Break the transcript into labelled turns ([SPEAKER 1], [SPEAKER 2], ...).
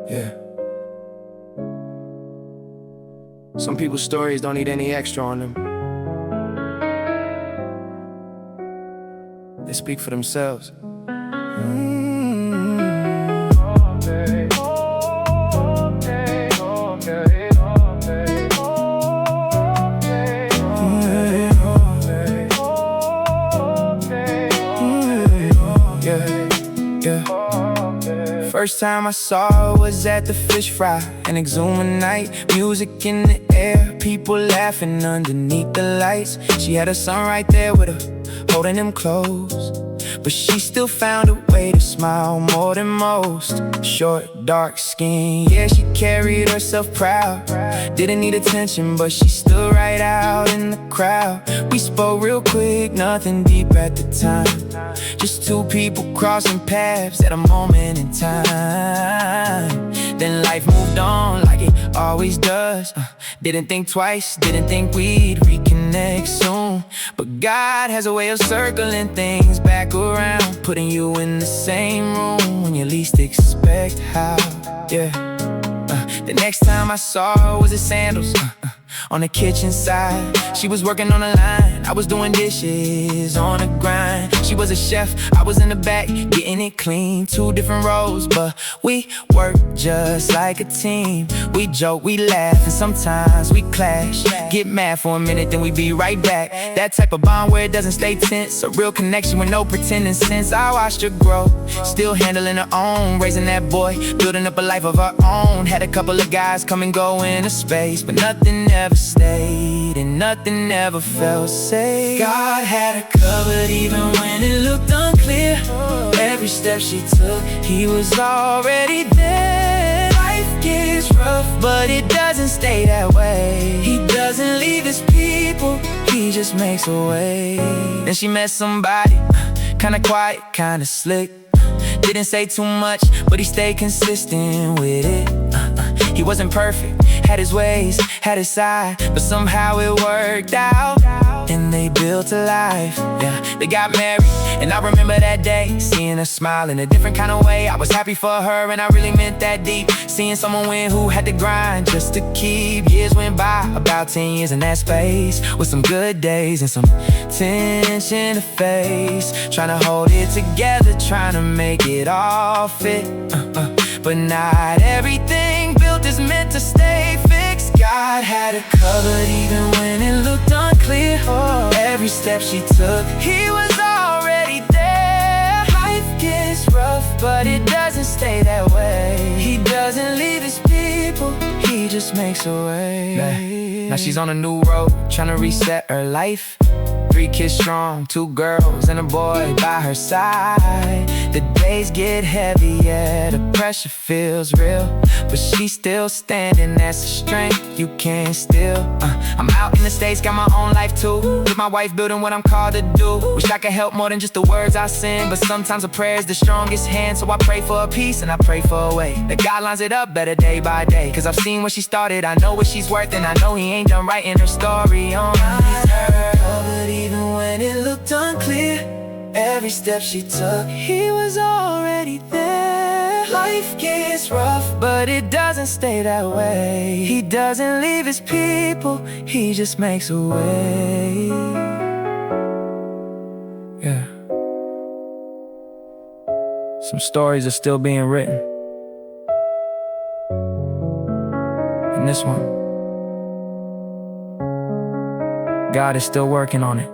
[SPEAKER 1] Yeah. Some people's stories don't need any extra on them. They speak for themselves. First time I saw her was at the fish fry, an exhuming night, music in the air, people laughing underneath the lights. She had her son right there with her, holding him close, but she still found a way to smile more than most. Short, dark skin, yeah, she carried herself proud. Didn't need attention, but she stood right out in the crowd. We spoke real quick, nothing deep at the time, just two people crossing paths at a moment in time. Then life moved on like it always does. Didn't think twice, didn't think we'd reconnect soon, but God has a way of circling things back around, putting you in the same room when you least expect how. Yeah. The next time I saw her was at Sandals, on the kitchen side. She was working on the line, I was doing dishes on the grind. She was a chef, I was in the back getting it clean. Two different roles, but we work just like a team. We joke, we laugh, and sometimes we clash. Get mad for a minute, then we be right back. That type of bond where it doesn't stay tense, a real connection with no pretending. Since I watched her grow, still handling her own, raising that boy, building up a life of her own. Had a couple of guys come and go into space, but nothing ever stayed, and nothing ever felt safe. God had her covered even when it looked unclear. Every step she took, He was already there. Life gets rough, but it doesn't stay that way. He doesn't leave His people, He just makes a way. Then she met somebody, kinda quiet, kinda slick. Didn't say too much, but he stayed consistent with it. He wasn't perfect, had his ways, had his side, but somehow it worked out, and they built a life. Yeah, they got married, and I remember that day, seeing her smile in a different kind of way. I was happy for her, and I really meant that deep. Seeing someone win who had to grind just to keep. Years went by, about 10 years in that space, with some good days and some tension to face. Trying to hold it together, trying to make it all fit. But not everything built is meant to stay fixed. God had her covered even when it looked unclear. Every step she took, He was already there. Life gets rough, but it doesn't stay that way. He doesn't leave His people, He just makes a way. Now she's on a new road, trying to reset her life. 3 kids strong, 2 girls and a boy by her side. The days get heavy, yeah, the pressure feels real, but she's still standing, that's the strength you can't steal. I'm out in the States, got my own life too, with my wife building what I'm called to do. Wish I could help more than just the words I sing, but sometimes a prayer is the strongest hand. So I pray for a peace and I pray for a way that God lines it up better day by day. Cause I've seen what she started, I know what she's worth, and I know He ain't done writing her story on her. But even when it looked unclear, every step she took, He was already there. Life gets rough, but it doesn't stay that way. He doesn't leave His people, He just makes a way. Yeah. Some stories are still being written, and this one, God is still working on it.